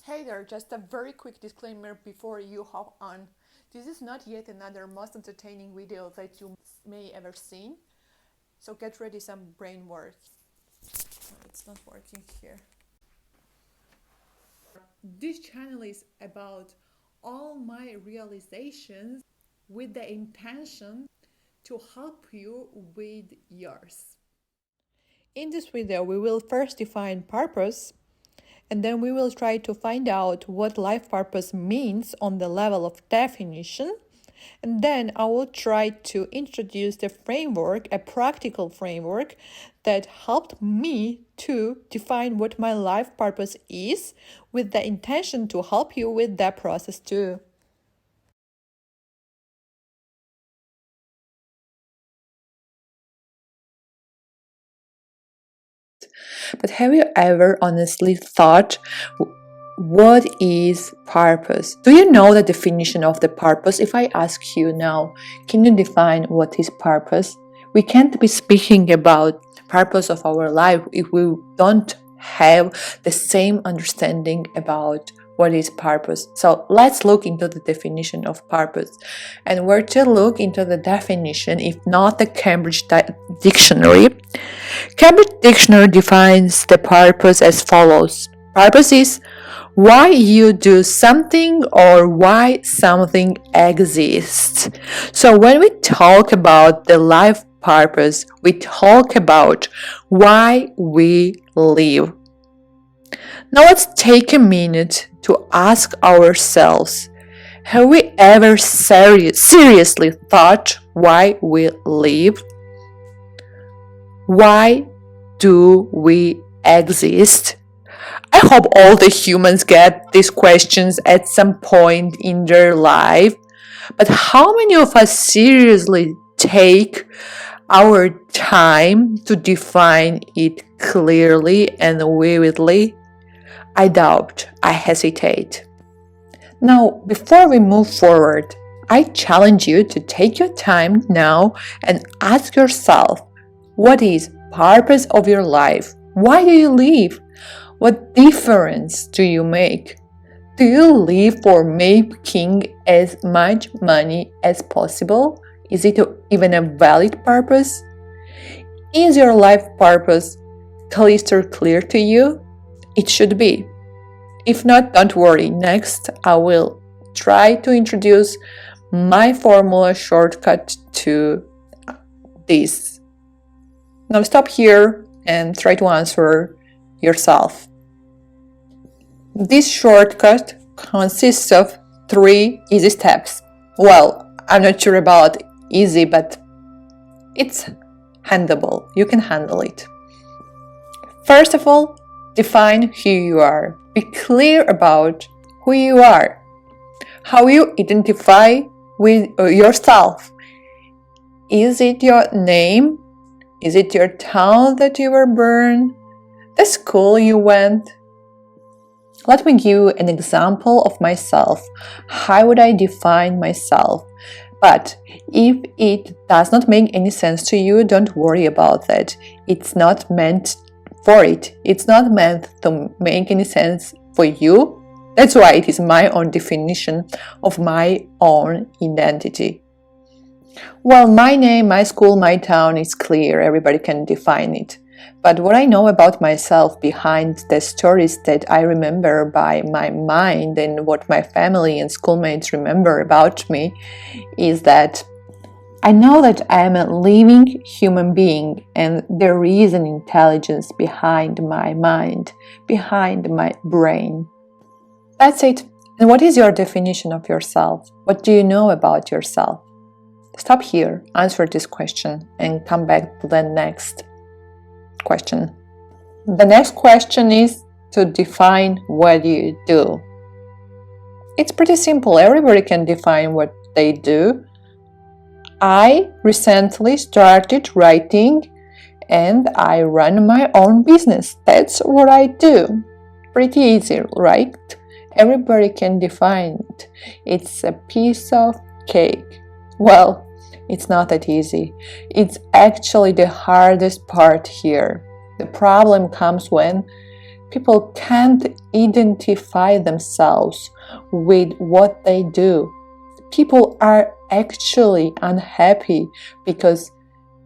Hey there, just a very quick disclaimer before you hop on. This is not yet another most entertaining video that you may ever seen. So get ready some brain work. It's not working here. This channel is about all my realizations with the intention to help you with yours. In this video, we will first define purpose, and then we will try to find out what life purpose means on the level of definition. And then I will try to introduce the framework, a practical framework that helped me to define what my life purpose is, with the intention to help you with that process too. But have you ever honestly thought, what is purpose? Do you know the definition of the purpose? If I ask you now, can you define what is purpose? We can't be speaking about purpose of our life if we don't have the same understanding about what is purpose. So let's look into the definition of purpose. And where to look into the definition if not the Cambridge Dictionary? Cambridge Dictionary defines the purpose as follows. Purpose is why you do something or why something exists. So when we talk about the life purpose, we talk about why we live. Now let's take a minute to ask ourselves, have we ever seriously thought why we live? Why do we exist? I hope all the humans get these questions at some point in their life, but how many of us seriously take our time to define it clearly and vividly? I doubt, I hesitate. Now, before we move forward, I challenge you to take your time now and ask yourself, what is purpose of your life? Why do you live? What difference do you make? Do you live for making as much money as possible? Is it even a valid purpose? Is your life purpose crystal clear to you? It should be. If not, don't worry. Next, I will try to introduce my formula shortcut to this. Now stop here and try to answer yourself. This shortcut consists of 3 easy steps. Well, I'm not sure about easy, but it's handleable. You can handle it. First of all, define who you are. Be clear about who you are, how you identify with yourself. Is it your name? Is it your town that you were born? The school you went? Let me give you an example of myself. How would I define myself? But if it does not make any sense to you, don't worry about that. It's not meant for it. It's not meant to make any sense for you. That's why it is my own definition of my own identity. Well, my name, my school, my town is clear. Everybody can define it. But what I know about myself behind the stories that I remember by my mind and what my family and schoolmates remember about me is that I know that I am a living human being and there is an intelligence behind my mind, behind my brain. That's it. And what is your definition of yourself? What do you know about yourself? Stop here, answer this question, and come back to the next question. The next question is to define what you do. It's pretty simple. Everybody can define what they do. I recently started writing and I run my own business. That's what I do. Pretty easy, right? Everybody can define it. It's a piece of cake. Well, it's not that easy. It's actually the hardest part here. The problem comes when People can't identify themselves with what they do. People are actually unhappy because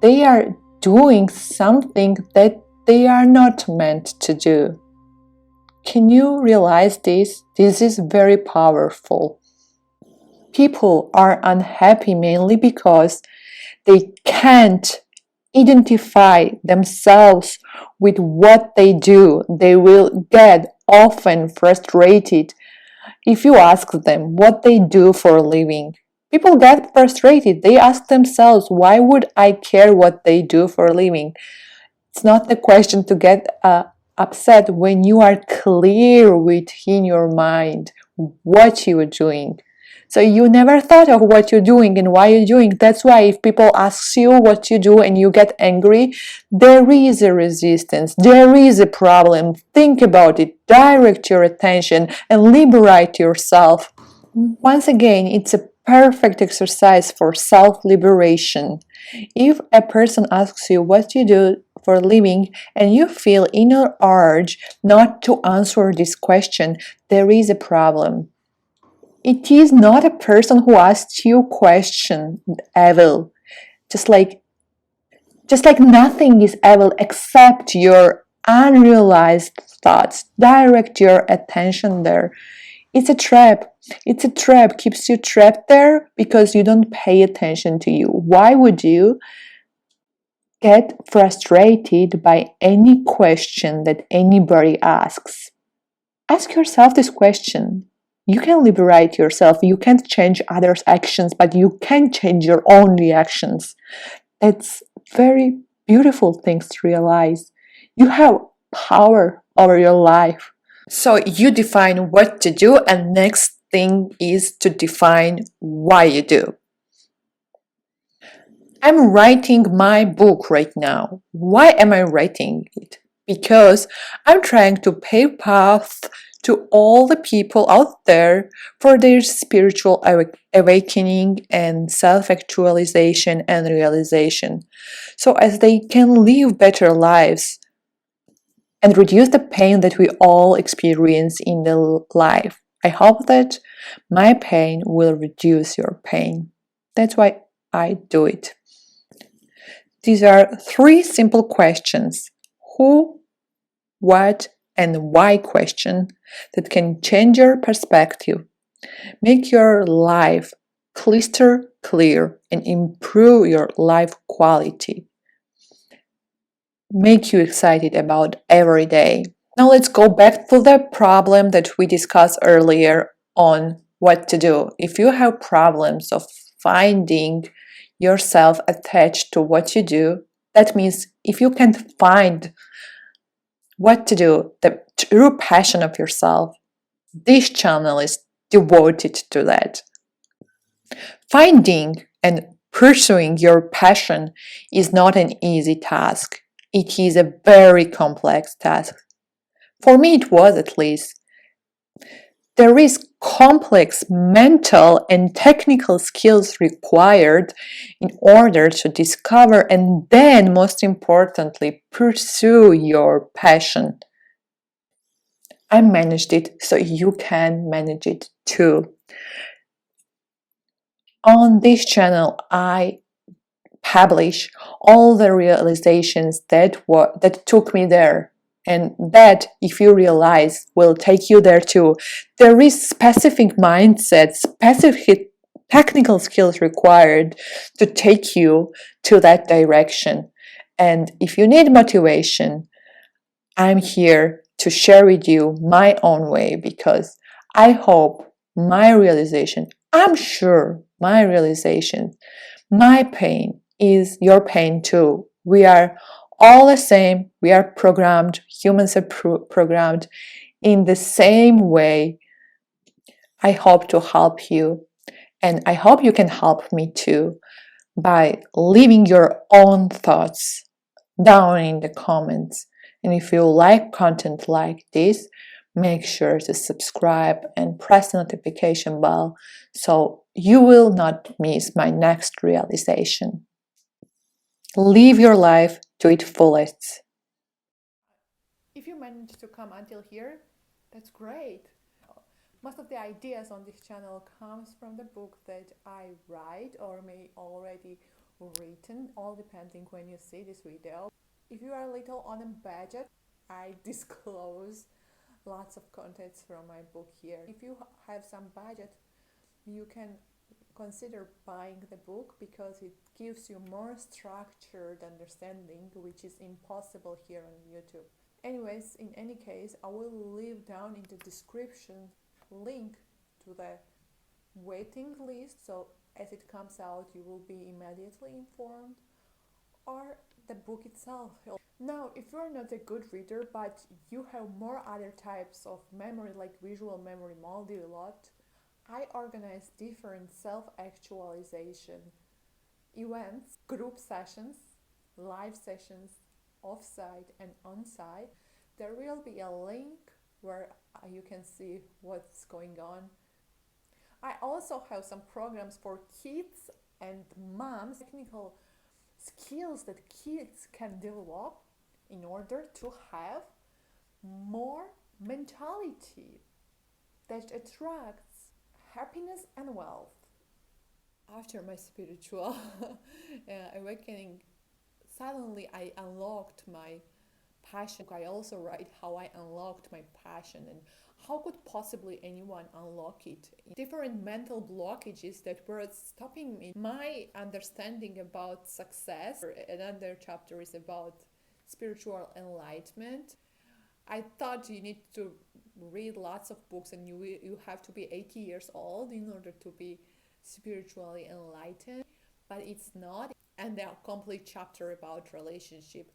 they are doing something that they are not meant to do. Can you realize this? This is very powerful. People are unhappy mainly because they can't identify themselves with what they do. They will get often frustrated if you ask them what they do for a living. People get frustrated. They ask themselves, why would I care what they do for a living? It's not the question to get upset when you are clear within your mind what you are doing. So you never thought of what you're doing and why you're doing. That's why if people ask you what you do and you get angry, there is a resistance. There is a problem. Think about it. Direct your attention and liberate yourself. Once again, it's a perfect exercise for self-liberation. If a person asks you what you do for a living and you feel inner urge not to answer this question, there is a problem. It is not a person who asks you question evil. Just like nothing is evil except your unrealized thoughts. Direct your attention there. It's a trap. It's a trap. Keeps you trapped there because you don't pay attention to you. Why would you get frustrated by any question that anybody asks? Ask yourself this question. You can liberate yourself. You can't change others' actions, but you can change your own reactions. It's very beautiful things to realize. You have power over your life. So you define what to do, and next thing is to define why you do. I'm writing my book right now. Why am I writing it? Because I'm trying to pave path to all the people out there for their spiritual awakening and self-actualization and realization, so as they can live better lives and reduce the pain that we all experience in the life. I hope that my pain will reduce your pain. That's why I do it. These are 3 simple questions: who, what, and why question that can change your perspective, make your life crystal clear, and improve your life quality. Make you excited about every day. Now let's go back to the problem that we discussed earlier on what to do. If you have problems of finding yourself attached to what you do, that means if you can't find what to do, the true passion of yourself, this channel is devoted to that. Finding and pursuing your passion is not an easy task. It is a very complex task. For me, it was, at least. There is complex mental and technical skills required in order to discover and then, most importantly, pursue your passion. I managed it, so you can manage it too. On this channel, I publish all the realizations that took me there, and that, if you realize, will take you there too. There is specific mindset, specific technical skills required to take you to that direction. And if you need motivation, I'm here to share with you my own way, because I hope my realization, I'm sure my realization, my pain is your pain too. We are all the same. We are programmed. Humans are programmed in the same way. I hope to help you, and I hope you can help me too by leaving your own thoughts down in the comments. And if you like content like this, make sure to subscribe and press the notification bell so you will not miss my next realization. Live your life to its fullest. If you managed to come until here, that's great. Most of the ideas on this channel comes from the book that I write or may already written, all depending when you see this video. If you are a little on a budget, I disclose lots of contents from my book here. If you have some budget, you can consider buying the book because it gives you more structured understanding, which is impossible here on YouTube. Anyways, in any case, I will leave down in the description link to the waiting list, so as it comes out you will be immediately informed, or the book itself. Now, if you're not a good reader but you have more other types of memory like visual memory, multi-lot, I organize different self-actualization events, group sessions, live sessions, off-site and on-site. There will be a link where you can see what's going on. I also have some programs for kids and moms, technical skills that kids can develop in order to have more mentality that attracts happiness and wealth. After my spiritual awakening, suddenly I unlocked my passion. I also write how I unlocked my passion and how could possibly anyone unlock it. Different mental blockages that were stopping me. My understanding about success. Another chapter is about spiritual enlightenment. I thought you need to read lots of books and you have to be 80 years old in order to be spiritually enlightened, but it's not. And the complete chapter about relationship.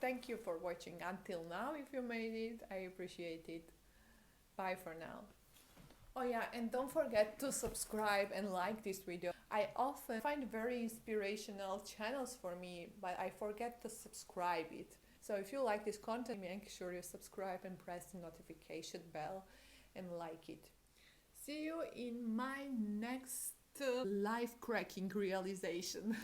Thank you for watching until now. If you made it, I appreciate it. Bye for now. Oh yeah, and don't forget to subscribe and like this video. I often find very inspirational channels for me, but I forget to subscribe it. So if you like this content, make sure you subscribe and press the notification bell and like it. See you in my next life-cracking realization.